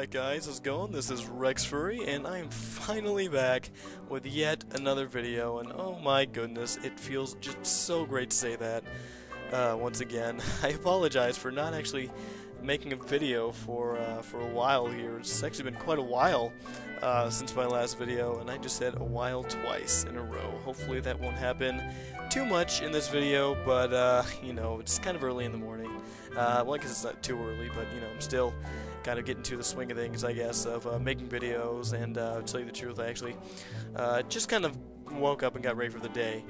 Alright guys, how's it going? This is rexfurry, and I am finally back with yet another video, and oh my goodness, it feels just so great to say that once again. I apologize for not actually making a video for a while here. It's actually been quite a while since my last video, and I just said a while twice in a row. Hopefully that won't happen too much in this video, but you know, it's kind of early in the morning. Well, I guess it's not too early, but you know, I'm still kind of getting to the swing of things, I guess, of making videos, and to tell you the truth, I actually just kind of woke up and got ready for the day.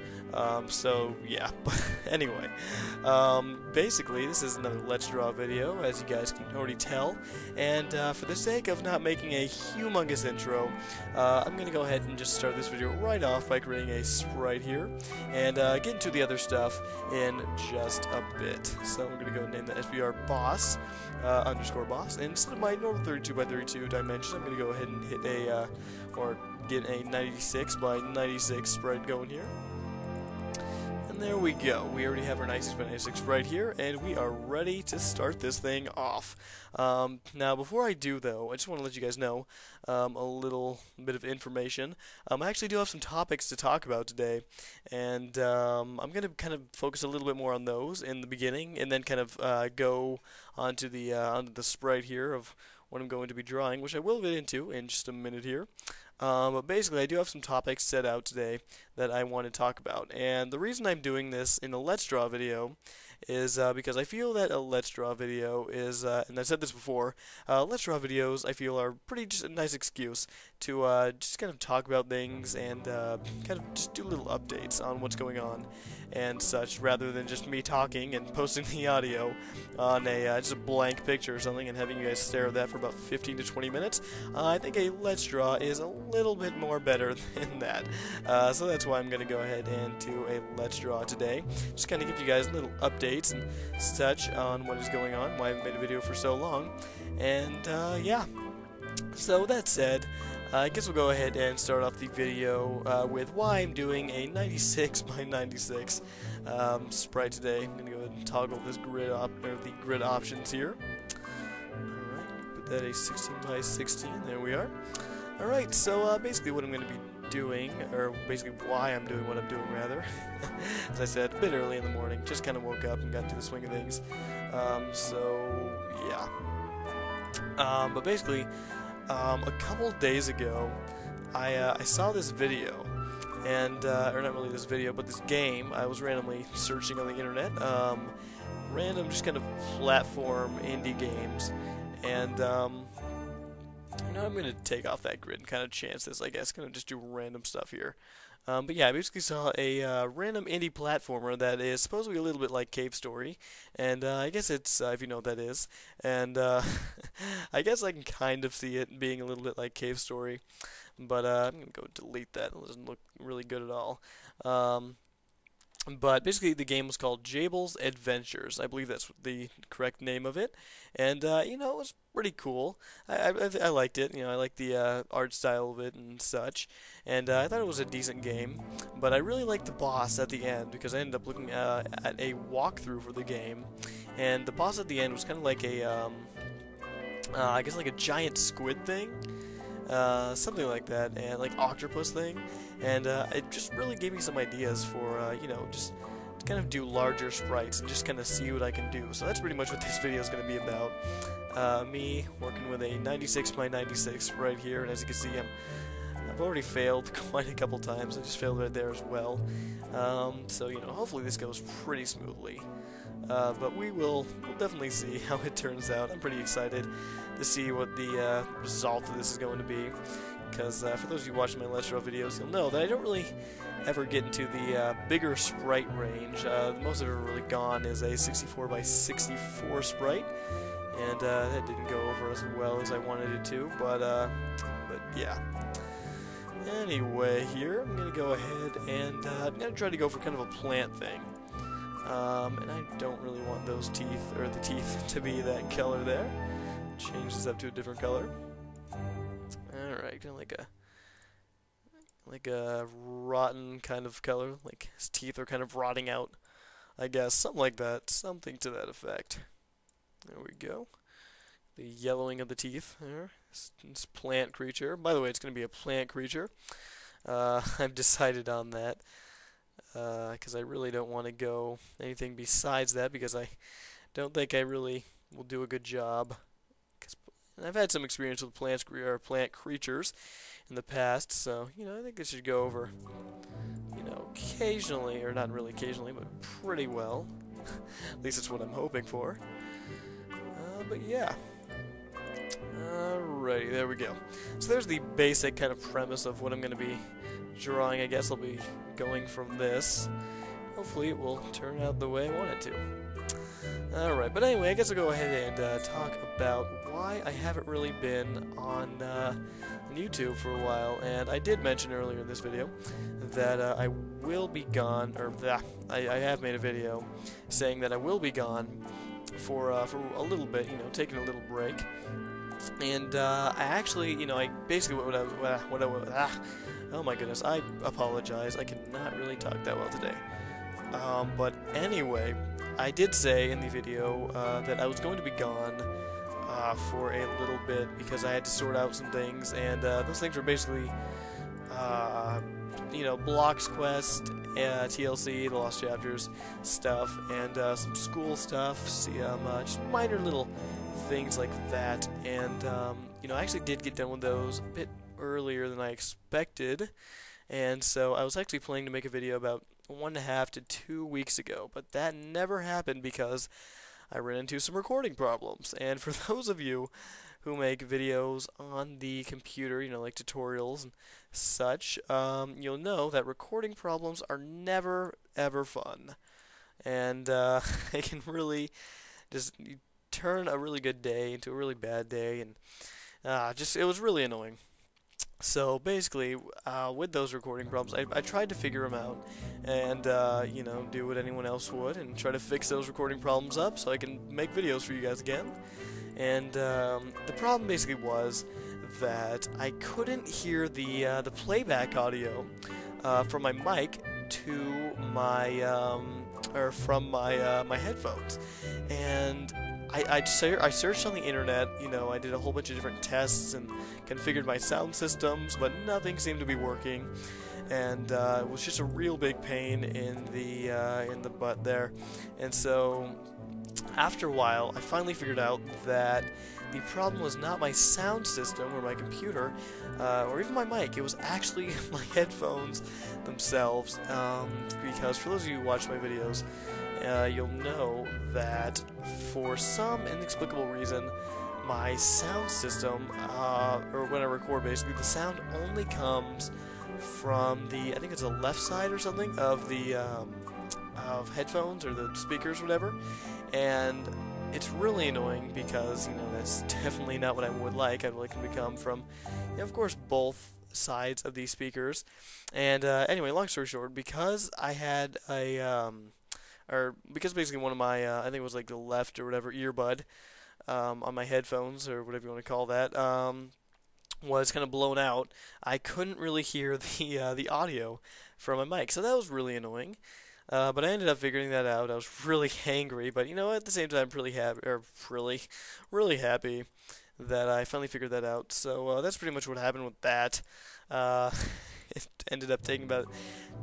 So yeah, but anyway, basically this is another Let's Draw video, as you guys can already tell, and for the sake of not making a humongous intro, I'm going to go ahead and just start this video right off by creating a sprite here, and get into the other stuff in just a bit. So we're going to go and name that SBR boss, underscore boss, and instead of my normal 32 by 32 dimensions, I'm going to go ahead and hit a, or get a 96 by 96 sprite going here. And there we go. We already have our 96 by 96 sprite here, and we are ready to start this thing off. Now, before I do, though, I just want to let you guys know a little bit of information. I actually do have some topics to talk about today, and I'm going to kind of focus a little bit more on those in the beginning, and then kind of go onto the sprite here of what I'm going to be drawing, which I will get into in just a minute here. But basically, I do have some topics set out today that I want to talk about. And the reason I'm doing this in a Let's Draw video is because I feel that a Let's Draw video is, and I've said this before, Let's Draw videos I feel are pretty just a nice excuse to just kind of talk about things and kind of just do little updates on what's going on and such, rather than just me talking and posting the audio on a just a blank picture or something and having you guys stare at that for about 15 to 20 minutes. I think a Let's Draw is a little bit more better than that. So that's why I'm going to go ahead and do a Let's Draw today. Just kind of give you guys little updates and such on what is going on, why I haven't made a video for so long. And yeah. So that said, I guess we'll go ahead and start off the video with why I'm doing a 96 by 96 sprite today. I'm going to go ahead and toggle this grid the grid options here. Alright, put that a 16 by 16, there we are. Alright, so basically what I'm going to be doing, or basically why I'm doing what I'm doing rather, as I said, a bit early in the morning, just kind of woke up and got into the swing of things. So yeah. But basically, a couple days ago, I saw this video, and or not really this video, but this game. I was randomly searching on the internet, random just kind of platform indie games, and you know, I'm gonna take off that grid and kind of chance this, I guess. Gonna just do random stuff here. But yeah, I basically saw a random indie platformer that is supposed to be a little bit like Cave Story, and I guess it's, if you know what that is, and I guess I can kind of see it being a little bit like Cave Story, but I'm going to go delete that. It doesn't look really good at all. But basically, the game was called Jable's Adventures. I believe that's the correct name of it. And, you know, it was pretty cool. I liked it. You know, I liked the art style of it and such. And I thought it was a decent game. But I really liked the boss at the end, because I ended up looking at a walkthrough for the game. And the boss at the end was kind of like a, I guess like a giant squid thing. Something like that, and like octopus thing, and it just really gave me some ideas for you know, just to kind of do larger sprites and just kind of see what I can do. So that's pretty much what this video is going to be about. Me working with a 96 by 96 sprite here, and as you can see, I've already failed quite a couple times. I just failed right there as well. So you know, hopefully this goes pretty smoothly. But we'll definitely see how it turns out. I'm pretty excited to see what the result of this is going to be, because for those of you watching my Let's Draw videos, you'll know that I don't really ever get into the bigger sprite range. The most I've ever really gone is a 64 by 64 sprite, and that didn't go over as well as I wanted it to, but yeah. Anyway, here, I'm going to go ahead and I'm going to try to go for kind of a plant thing. And I don't really want those teeth, or the teeth, to be that color there. Change this up to a different color. Alright, kind of like a rotten kind of color, like his teeth are kind of rotting out, I guess, something like that, something to that effect. There we go. The yellowing of the teeth there. this plant creature. By the way, it's going to be a plant creature. I've decided on that because I really don't want to go anything besides that because I don't think I really will do a good job. And I've had some experience with plant creatures in the past, so I think I should go over occasionally, or not really occasionally, but pretty well. At least that's what I'm hoping for. But yeah. Alrighty, there we go. So there's the basic kind of premise of what I'm going to be drawing. I guess I'll be going from this. Hopefully it will turn out the way I want it to. Alright, but anyway, I guess I'll go ahead and talk about why I haven't really been on YouTube for a while. And I did mention earlier in this video that I will be gone, or I have made a video saying that I will be gone for a little bit, taking a little break. And I actually, I basically oh my goodness, I apologize. I cannot really talk that well today. But anyway, I did say in the video that I was going to be gone for a little bit because I had to sort out some things, and those things were basically, Blocks Quest, TLC, the Lost Chapters stuff, and some school stuff, just minor little things like that, and I actually did get done with those a bit earlier than I expected, and so I was actually planning to make a video about 1.5 to 2 weeks ago, but that never happened because I ran into some recording problems. And for those of you who make videos on the computer, like tutorials and such, you'll know that recording problems are never ever fun, and it can really just turn a really good day into a really bad day, and it was really annoying. So basically, with those recording problems, I tried to figure them out and, do what anyone else would and try to fix those recording problems up so I can make videos for you guys again. And the problem basically was that I couldn't hear the playback audio from my mic to my from my headphones, and I searched on the internet. I did a whole bunch of different tests and configured my sound systems, but nothing seemed to be working, and it was just a real big pain in the butt there. And so after a while, I finally figured out that the problem was not my sound system or my computer or even my mic. It was actually my headphones themselves, because for those of you who watch my videos, you'll know that for some inexplicable reason, my sound system, or when I record basically, the sound only comes from I think it's the left side or something of the of headphones or the speakers or whatever, and it's really annoying because that's definitely not what I would like. I'd like them to come from, of course, both sides of these speakers. And anyway, long story short, because I had because basically one of my, I think it was like the left or whatever earbud on my headphones, or whatever you want to call that, was kind of blown out, I couldn't really hear the audio from my mic, so that was really annoying. But I ended up figuring that out. I was really angry, but at the same time, really happy that I finally figured that out. So that's pretty much what happened with that. It ended up taking about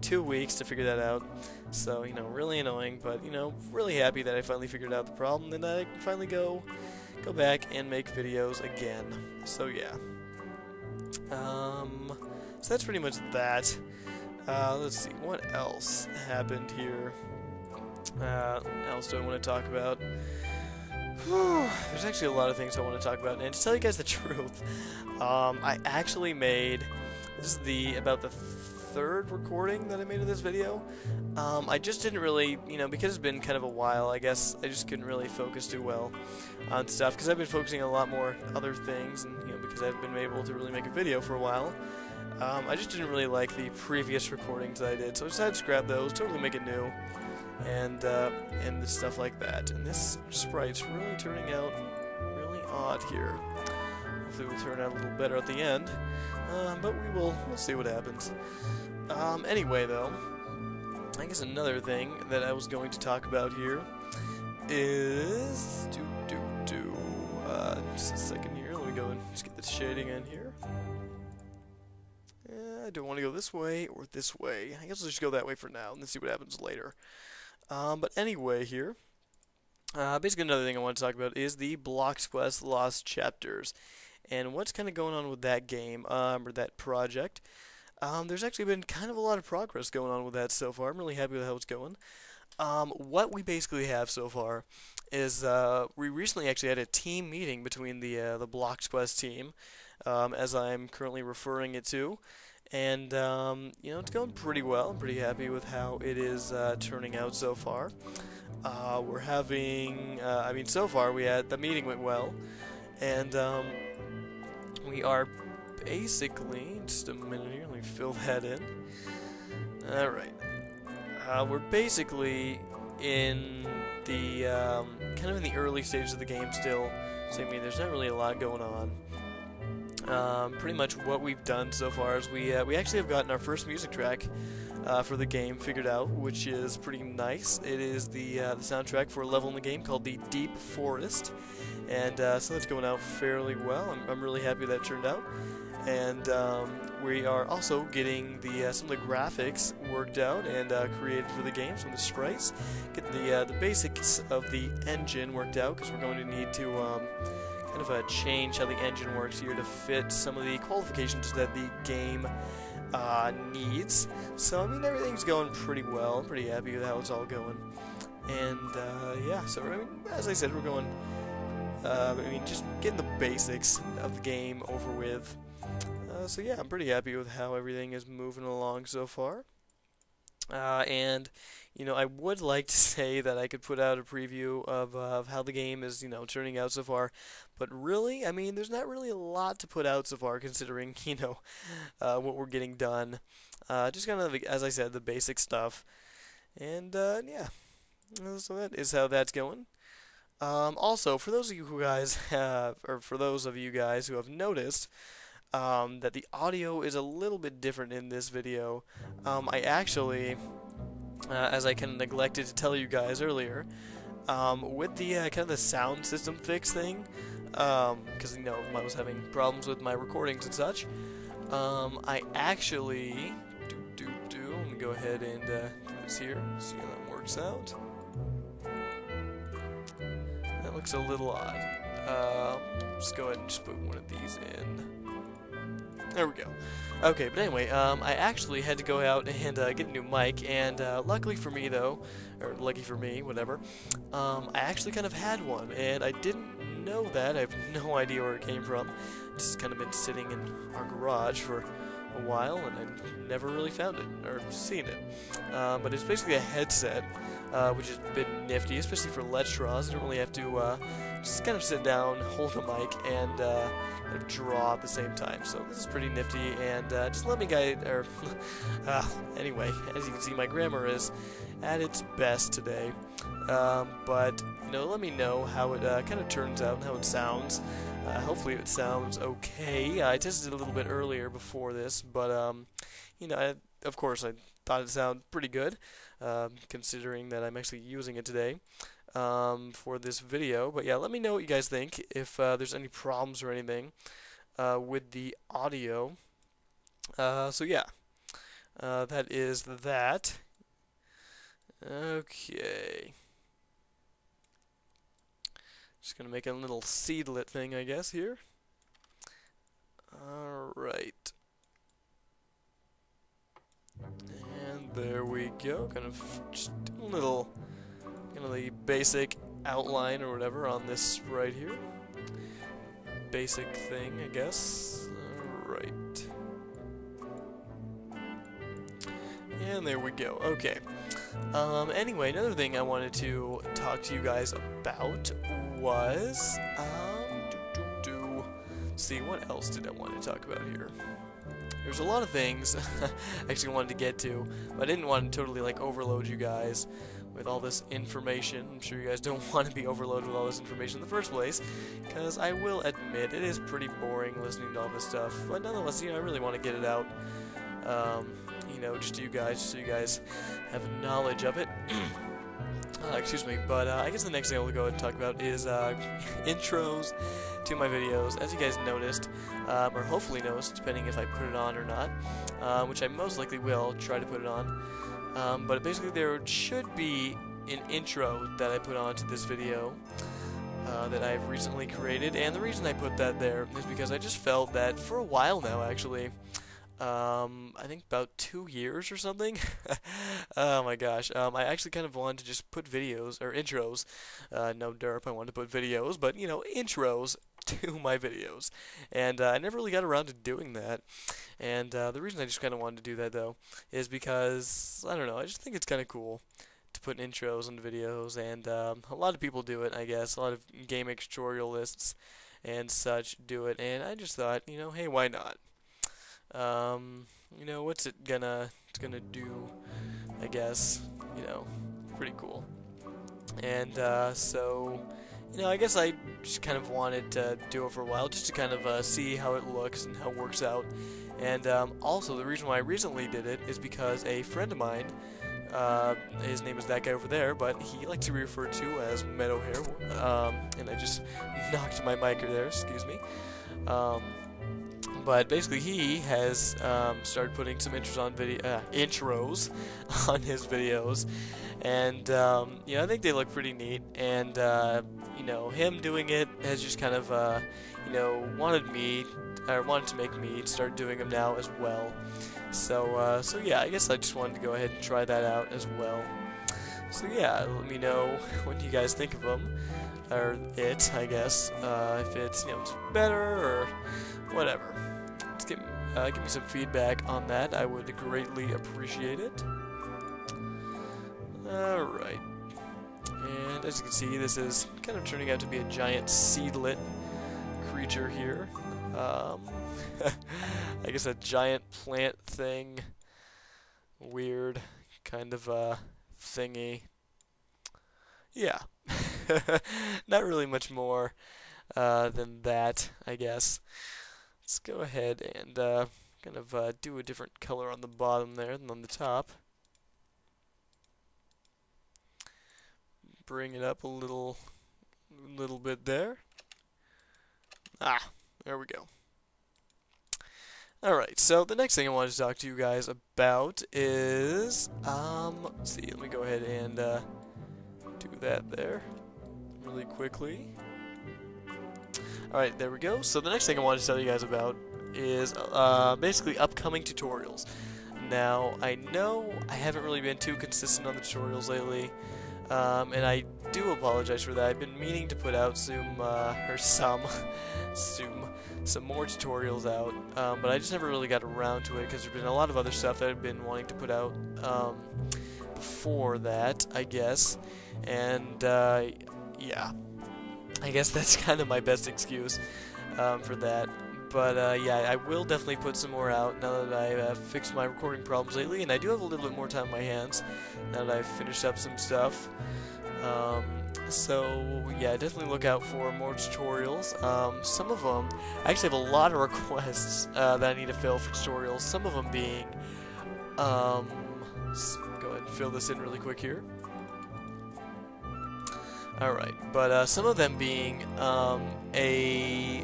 2 weeks to figure that out. So really annoying, but really happy that I finally figured out the problem, and I can finally go back and make videos again. So yeah. So that's pretty much that. Let's see, what else happened here? What else do I want to talk about? Whew, there's actually a lot of things I want to talk about, and to tell you guys the truth, I actually made, this is about the third recording that I made of this video. I just didn't really, because it's been kind of a while, I guess I just couldn't really focus too well on stuff, because I've been focusing on a lot more other things, and because I've been able to really make a video for a while. I just didn't really like the previous recordings that I did, so I decided to scrap those, totally make it new, and stuff like that. And this sprite's really turning out really odd here. Hopefully it will turn out a little better at the end, but we'll see what happens. Anyway, though, I guess another thing that I was going to talk about here is just a second here. Let me to go and just get the shading in here. I don't want to go this way or this way. I guess I'll just go that way for now and then see what happens later. But anyway here, basically another thing I want to talk about is the Blox Quest Lost Chapters. And what's kind of going on with that game, or that project. There's actually been kind of a lot of progress going on with that so far. I'm really happy with how it's going. What we basically have so far is we recently actually had a team meeting between the Blox Quest team, as I'm currently referring it to. And, you know, it's going pretty well. I'm pretty happy with how it is turning out so far. We're having, I mean, so far the meeting went well. And we are basically, just a minute here, let me fill that in. Alright. We're basically in the, kind of in the early stages of the game still. So, I mean, there's not really a lot going on. Pretty much what we've done so far is we actually have gotten our first music track for the game figured out, which is pretty nice. It is the soundtrack for a level in the game called the Deep Forest, and so that's going out fairly well. I'm really happy that turned out, and we are also getting some of the graphics worked out and created for the game, some of the sprites, get the basics of the engine worked out, because we're going to need to kind of change how the engine works here to fit some of the qualifications that the game needs. So, I mean, everything's going pretty well. I'm pretty happy with how it's all going. And, yeah, so, I mean, as I said, we're going, I mean, just getting the basics of the game over with. So, yeah, I'm pretty happy with how everything is moving along so far. And, you know, I would like to say that I could put out a preview of how the game is, you know, turning out so far, but really, I mean, there's not really a lot to put out so far, considering, you know, what we're getting done. Just kind of, as I said, the basic stuff, and, yeah, so that is how that's going. Also, for those of you guys who have noticed, that the audio is a little bit different in this video. I actually, as I kind of neglected to tell you guys earlier, with the kind of the sound system fix thing, because, you know, I was having problems with my recordings and such, I actually, I'm gonna go ahead and do this here, see how that works out. That looks a little odd. Let's go ahead and just put one of these in. There we go. Okay, but anyway, I actually had to go out and get a new mic, and luckily for me, though, or lucky for me, whatever, I actually kind of had one, and I didn't know that. I have no idea where it came from. It's just kind of been sitting in our garage for a while, and I've never really found it, or seen it. But it's basically a headset, which is a bit nifty, especially for Let's Draws. You don't really have to just kind of sit down, hold a mic, and kind of draw at the same time. So this is pretty nifty, and just let me guide, or anyway, as you can see, my grammar is at its best today. But, you know, let me know how it kind of turns out and how it sounds. Hopefully it sounds okay. I tested it a little bit earlier before this, but, you know, of course I thought it sounded pretty good, considering that I'm actually using it today for this video. But yeah, let me know what you guys think, if there's any problems or anything with the audio. So yeah, that is that. Okay. Just gonna make a little seedlet thing, I guess, here. Alright. And there we go. Kind of just a little, kind of the basic outline or whatever on this right here. Basic thing, I guess. Alright. And there we go. Okay. Anyway, another thing I wanted to talk to you guys about was, see, what else did I want to talk about here? There's a lot of things I actually wanted to get to, but I didn't want to totally, like, overload you guys with all this information. I'm sure you guys don't want to be overloaded with all this information in the first place, because I will admit, it is pretty boring listening to all this stuff, but nonetheless, you know, I really want to get it out, you know, just to you guys, so you guys have knowledge of it. excuse me, but I guess the next thing I'll go ahead and talk about is intros to my videos. As you guys noticed, or hopefully noticed, depending if I put it on or not, which I most likely will try to put it on. But basically there should be an intro that I put onto this video that I've recently created, and the reason I put that there is because I just felt that for a while now, actually, I think about 2 years or something. Oh my gosh. I actually kind of wanted to just put videos, or intros, no derp, I wanted to put videos, but, you know, intros to my videos. And I never really got around to doing that. And the reason I just kind of wanted to do that, though, is because, I don't know, I just think it's kind of cool to put intros on videos, and a lot of people do it, I guess. A lot of gaming tutorialists and such do it, and I just thought, you know, hey, why not? You know, what's it gonna do, I guess, you know, pretty cool. And, so, you know, I guess I just kind of wanted to do it for a while, just to kind of, see how it looks and how it works out. And, also, the reason why I recently did it is because a friend of mine, his name is that guy over there, but he likes to be referred to as Meadowhair, and I just knocked my mic there, excuse me. But basically, he has started putting some intros on his videos, and you know, I think they look pretty neat. And you know, him doing it has just kind of you know, wanted to make me start doing them now as well. So so yeah, I guess I just wanted to go ahead and try that out as well. So yeah, let me know what you guys think of them, or it, I guess, if it's, you know, it's better or whatever. Just give me some feedback on that. I would greatly appreciate it. Alright. And as you can see, this is kind of turning out to be a giant seedlit creature here. I guess a giant plant thing. Weird kind of thingy. Yeah. Not really much more than that, I guess. Let's go ahead and kind of do a different color on the bottom there than on the top. Bring it up a little bit there. Ah, there we go. Alright, so the next thing I wanted to talk to you guys about is, let's see, let me go ahead and do that there really quickly. Alright, there we go. So the next thing I wanted to tell you guys about is basically upcoming tutorials. Now, I know I haven't really been too consistent on the tutorials lately, and I do apologize for that. I've been meaning to put out some more tutorials out, but I just never really got around to it because there's been a lot of other stuff that I've been wanting to put out before that, I guess. And yeah, I guess that's kind of my best excuse for that. But yeah, I will definitely put some more out now that I have fixed my recording problems lately, and I do have a little bit more time on my hands now that I've finished up some stuff. So yeah, definitely look out for more tutorials. Some of them, I actually have a lot of requests that I need to fill for tutorials. Some of them being, let's go ahead and fill this in really quick here. Alright, but some of them being a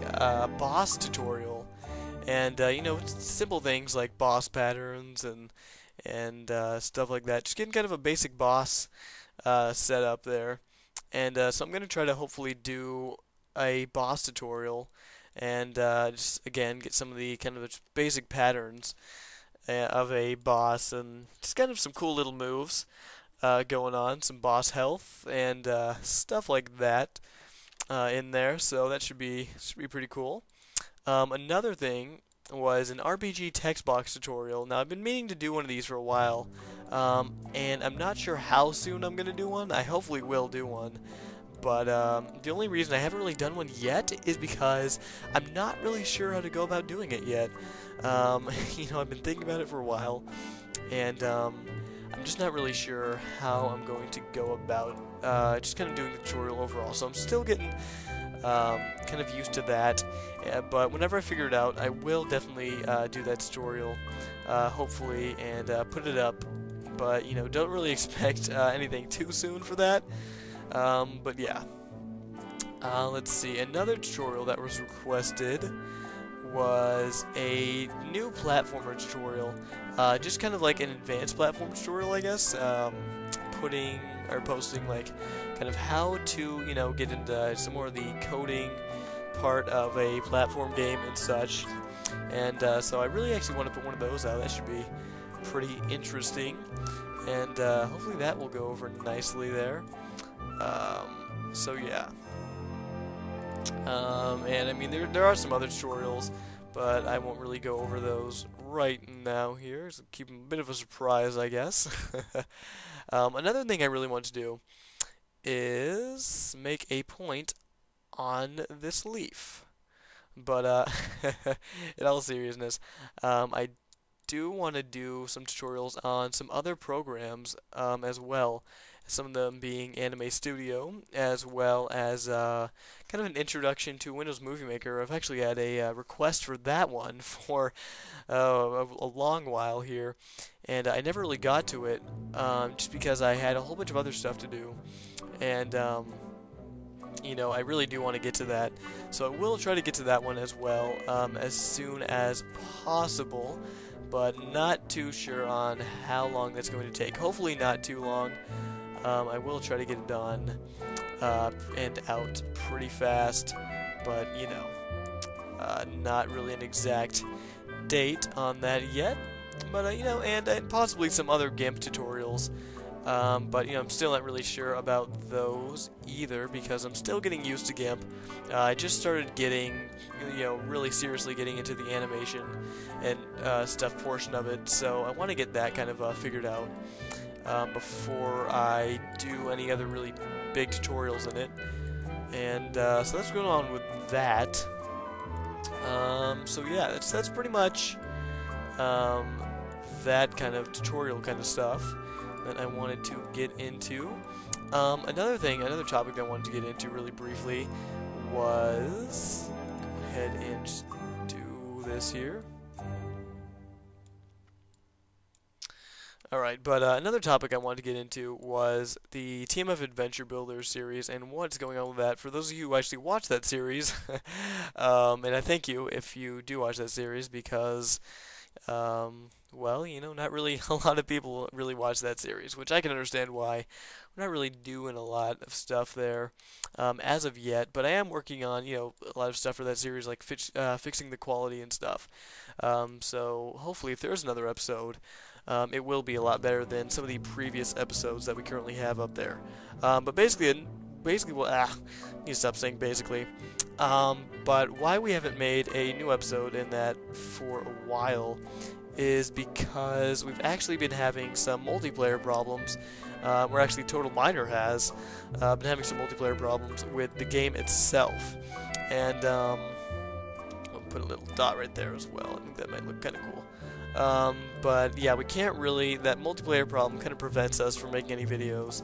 boss tutorial, and you know, simple things like boss patterns and stuff like that. Just getting kind of a basic boss setup there, and so I'm gonna try to hopefully do a boss tutorial and just again get some of the kind of basic patterns of a boss and just kind of some cool little moves going on, some boss health and stuff like that in there, so that should be pretty cool. Another thing was an RPG text box tutorial. Now I've been meaning to do one of these for a while, and I'm not sure how soon I'm gonna do one. I hopefully will do one, but the only reason I haven't really done one yet is because I'm not really sure how to go about doing it yet. You know, I've been thinking about it for a while, and I'm just not really sure how I'm going to go about just kind of doing the tutorial overall. So I'm still getting kind of used to that, but whenever I figure it out, I will definitely do that tutorial, hopefully, and put it up but you know, don't really expect anything too soon for that. But yeah. Let's see, another tutorial that was requested was a new platformer tutorial, just kind of like an advanced platform tutorial, I guess, posting like kind of how to, you know, get into some more of the coding part of a platform game and such. And so I really actually want to put one of those out. That should be pretty interesting, and hopefully that will go over nicely there. So yeah. And I mean, there are some other tutorials, but I won't really go over those right now here. So keep them a bit of a surprise, I guess. Another thing I really want to do is make a point on this leaf. But in all seriousness, I do want to do some tutorials on some other programs as well. Some of them being Anime Studio, as well as kind of an introduction to Windows Movie Maker. I've actually had a request for that one for a long while here, and I never really got to it just because I had a whole bunch of other stuff to do, and you know, I really do want to get to that, so I will try to get to that one as well as soon as possible, but not too sure on how long that's going to take. Hopefully not too long. I will try to get it done and out pretty fast, but you know, not really an exact date on that yet. But you know, and possibly some other GIMP tutorials. But you know, I'm still not really sure about those either because I'm still getting used to GIMP. I just started getting, you know, really seriously getting into the animation and stuff portion of it, so I want to get that kind of figured out before I do any other really big tutorials in it. And so that's what's going on with that. So yeah, that's pretty much that kind of tutorial kind of stuff that I wanted to get into. Another topic I wanted to get into really briefly was, go ahead and just do this here. Alright, but another topic I wanted to get into was the TMF Adventure Builders series and what's going on with that. For those of you who actually watch that series, and I thank you if you do watch that series because, well, you know, not really a lot of people really watch that series, which I can understand why. We're not really doing a lot of stuff there as of yet, but I am working on, you know, a lot of stuff for that series, like fixing the quality and stuff. So hopefully if there's another episode, it will be a lot better than some of the previous episodes that we currently have up there. But basically, well, need to stop saying basically. But why we haven't made a new episode in that for a while is because we've actually been having some multiplayer problems. Or actually Total Miner has been having some multiplayer problems with the game itself. And I'll put a little dot right there as well. I think that might look kind of cool. But yeah, we can't really, that multiplayer problem kind of prevents us from making any videos,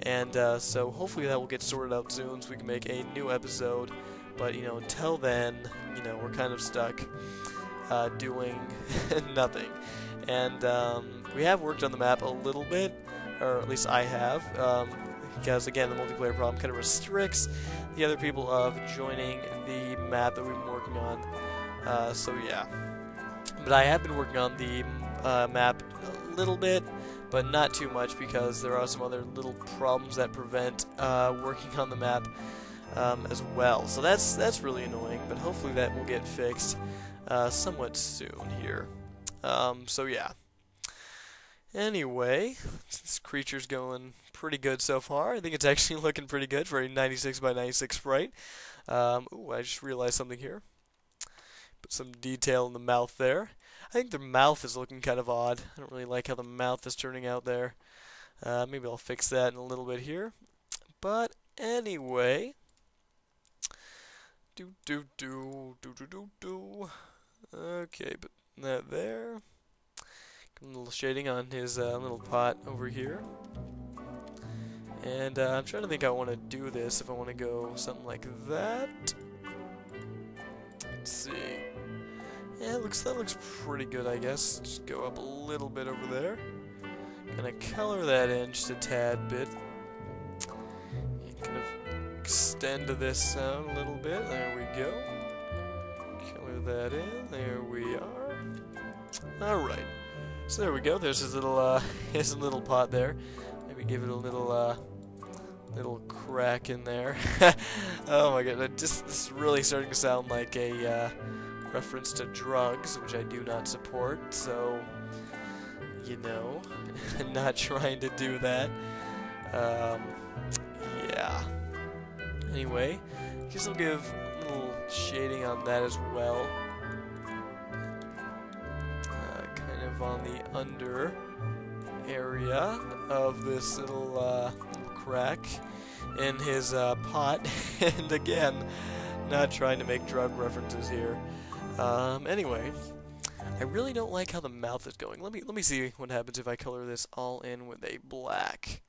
and so hopefully that will get sorted out soon so we can make a new episode. But you know, until then, you know, we're kind of stuck doing nothing. And we have worked on the map a little bit, or at least I have, because again, the multiplayer problem kind of restricts the other people of joining the map that we've been working on. So yeah. But I have been working on the map a little bit, but not too much because there are some other little problems that prevent working on the map as well. So that's really annoying, but hopefully that will get fixed somewhat soon here. So yeah. Anyway, this creature's going pretty good so far. I think it's actually looking pretty good for a 96 by 96 sprite. Ooh, I just realized something here. Put some detail in the mouth there. I think the mouth is looking kind of odd. I don't really like how the mouth is turning out there. Maybe I'll fix that in a little bit here. But anyway, okay, put that there. A little shading on his little pot over here. And I'm trying to think how I want to do this. If I want to go something like that. Let's see. Yeah, that looks pretty good, I guess. Just go up a little bit over there. Gonna color that in just a tad bit. And kind of extend this sound a little bit. There we go. Color that in. There we are. Alright. So there we go. There's his little pot there. Maybe give it a little crack in there. Oh my god, this is really starting to sound like a reference to drugs, which I do not support, so, you know, not trying to do that. Yeah. Anyway, I guess I'll give a little shading on that as well. Kind of on the under area of this little crack in his pot. And again, not trying to make drug references here. Anyway, I really don't like how the mouth is going. Let me see what happens if I color this all in with a black.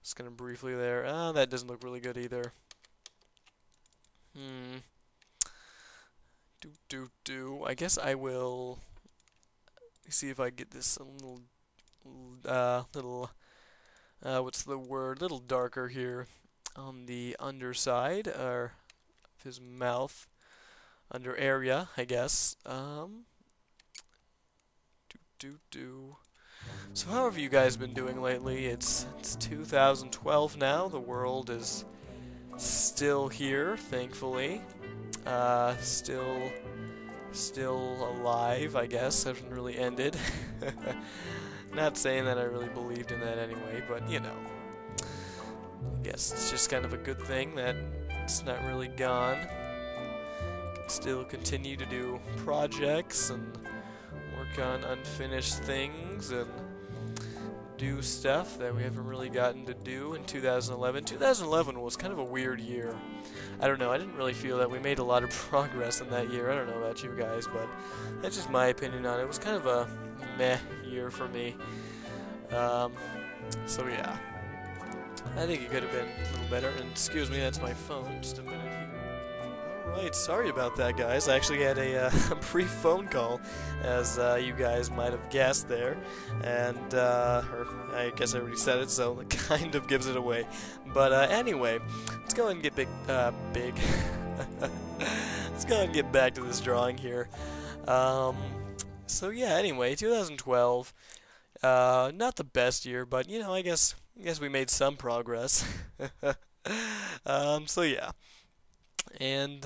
Just gonna briefly there. That doesn't look really good either. I guess I will see if I get this a little what's the word? Little darker here on the underside or his mouth, under area, I guess. So how have you guys been doing lately? It's 2012 now. The world is still here, thankfully. Still alive, I guess. Hasn't really ended. Not saying that I really believed in that anyway, but you know. I guess it's just kind of a good thing that it's not really gone. Can still continue to do projects and work on unfinished things and do stuff that we haven't really gotten to do in 2011. 2011 was kind of a weird year. I don't know, I didn't really feel that we made a lot of progress in that year. I don't know about you guys, but that's just my opinion on it. It was kind of a meh year for me. So yeah. I think it could have been a little better. And excuse me, that's my phone. Just a minute here. Alright, sorry about that, guys. I actually had a brief phone call, as you guys might have guessed there. And, or I guess I already said it, so it kind of gives it away. But anyway, let's go ahead and get big. Let's go ahead and get back to this drawing here. So yeah, anyway, 2012. Not the best year, but you know, I guess we made some progress. So yeah. And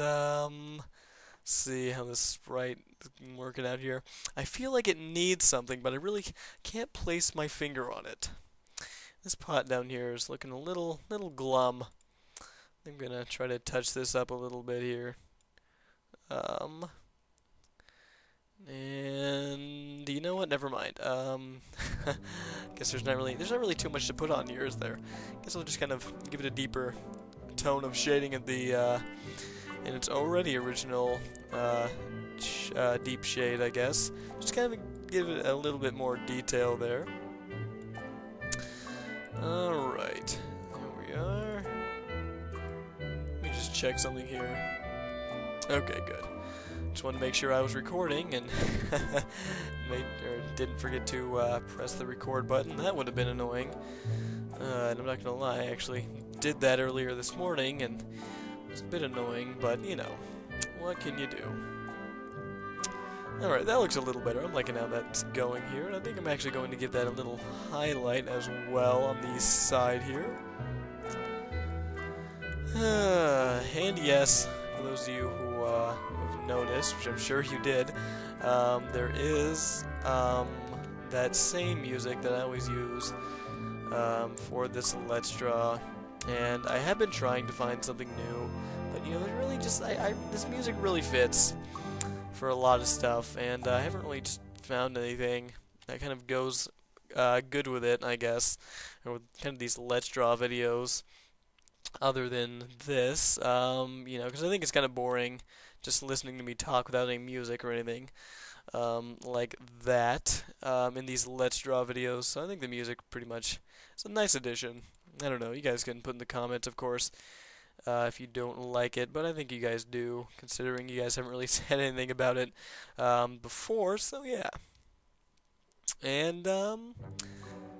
see how this sprite is working out here. I feel like it needs something, but I really can't place my finger on it. This pot down here is looking a little glum. I'm gonna try to touch this up a little bit here. And you know what? Never mind. Guess there's not really too much to put on here, is there? Guess I'll just kind of give it a deeper tone of shading at the in its already original deep shade, I guess. Just kind of give it a little bit more detail there. Alright, there we are. Let me just check something here. Okay, good. Just wanted to make sure I was recording and didn't forget to press the record button. That would have been annoying. And I'm not gonna lie, I actually did that earlier this morning, and it's a bit annoying, but you know, what can you do? Alright, that looks a little better. I'm liking how that's going here, and I think I'm actually going to give that a little highlight as well on the side here. And yes, for those of you who have noticed, which I'm sure you did, there is that same music that I always use for this Let's Draw, and I have been trying to find something new, but you know, there's really just this music really fits for a lot of stuff, and I haven't really just found anything that kind of goes good with it, I guess, or with kind of these Let's Draw videos, other than this, you know, because I think it's kind of boring just listening to me talk without any music or anything like that in these Let's Draw videos. So I think the music pretty much is a nice addition. I don't know, you guys can put in the comments, of course, if you don't like it, but I think you guys do, considering you guys haven't really said anything about it before, so yeah. And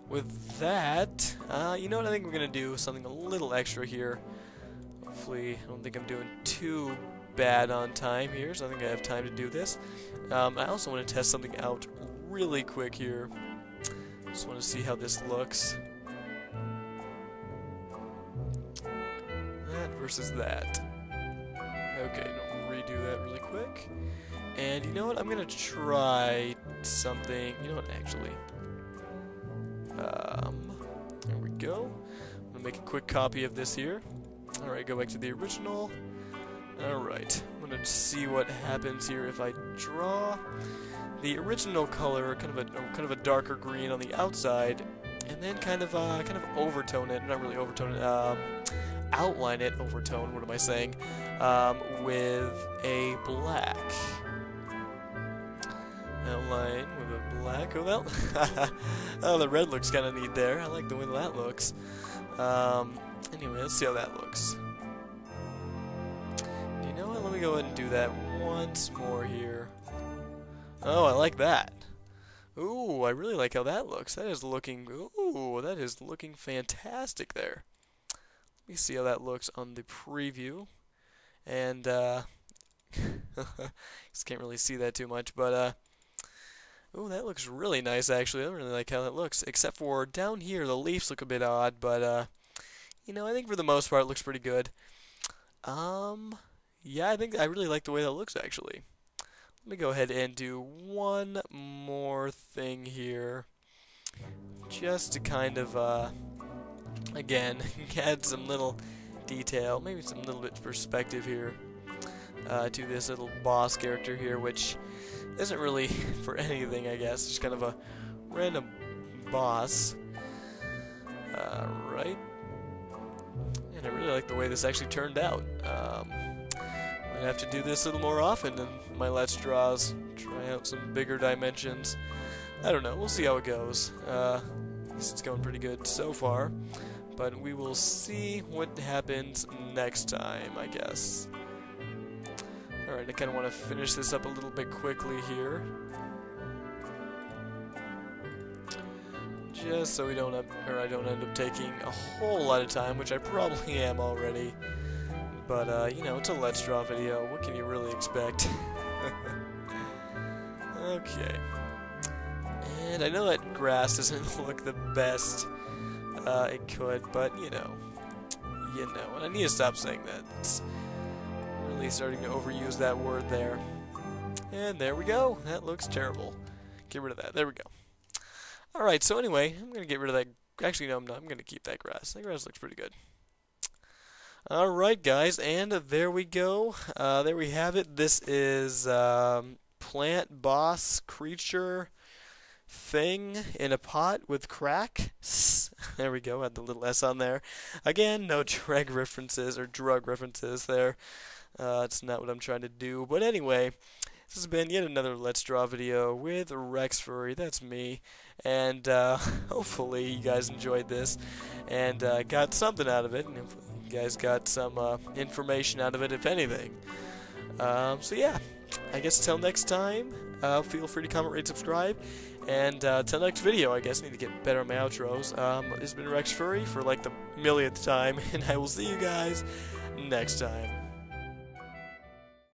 with that, you know what, I think we're going to do something a little extra here. Hopefully, I don't think I'm doing too bad on time here, so I think I have time to do this. I also want to test something out really quick here. Just want to see how this looks. That versus that. Okay, no, redo that really quick. And you know what? I'm gonna try something. You know what? Actually, there we go. I'm gonna make a quick copy of this here. All right, go back to the original. All right, I'm gonna see what happens here if I draw the original color, kind of a darker green on the outside, and then kind of overtone it. Not really overtone it. Outline it. Overtone. What am I saying? With a black. Outline with a black. Oh, well. Oh, the red looks kind of neat there. I like the way that looks. Anyway, let's see how that looks. You know what? Let me go ahead and do that once more here. Oh, I like that. Ooh, I really like how that looks. That is looking. Ooh, that is looking fantastic there. Let me see how that looks on the preview. And just can't really see that too much, but oh, that looks really nice actually. I really like how that looks. Except for down here, the leaves look a bit odd, but you know, I think for the most part it looks pretty good. Yeah, I think I really like the way that looks actually. Let me go ahead and do one more thing here, just to kind of again add some little detail, maybe some little bit of perspective here to this little boss character here, which isn't really for anything, I guess. Just kind of a random boss. Right. And I really like the way this actually turned out. I'm gonna have to do this a little more often in my Let's Draws. Try out some bigger dimensions. I don't know. We'll see how it goes. It's going pretty good so far. But we will see what happens next time, I guess. Alright, I kind of want to finish this up a little bit quickly here. Just so I don't end up taking a whole lot of time, which I probably am already. But, you know, it's a Let's Draw video. What can you really expect? Okay. And I know that grass doesn't look the best it could, but, you know, and I need to stop saying that. It's really starting to overuse that word there. And there we go. That looks terrible. Get rid of that. There we go. Alright, so anyway, I'm going to get rid of that. Actually, no, I'm not. I'm going to keep that grass. That grass looks pretty good. Alright, guys, and there we go. There we have it. This is plant boss creature thing in a pot with crack. There we go, had the little S on there. Again, no drug references there. It's not what I'm trying to do. But anyway, this has been yet another Let's Draw video with rexfurry. That's me. And hopefully you guys enjoyed this and got something out of it. And if you guys got some information out of it, if anything. So yeah, I guess until next time, feel free to comment, rate, subscribe. And till next video, I guess I need to get better at my outros. It's been rexfurry for like the millionth time, and I will see you guys next time.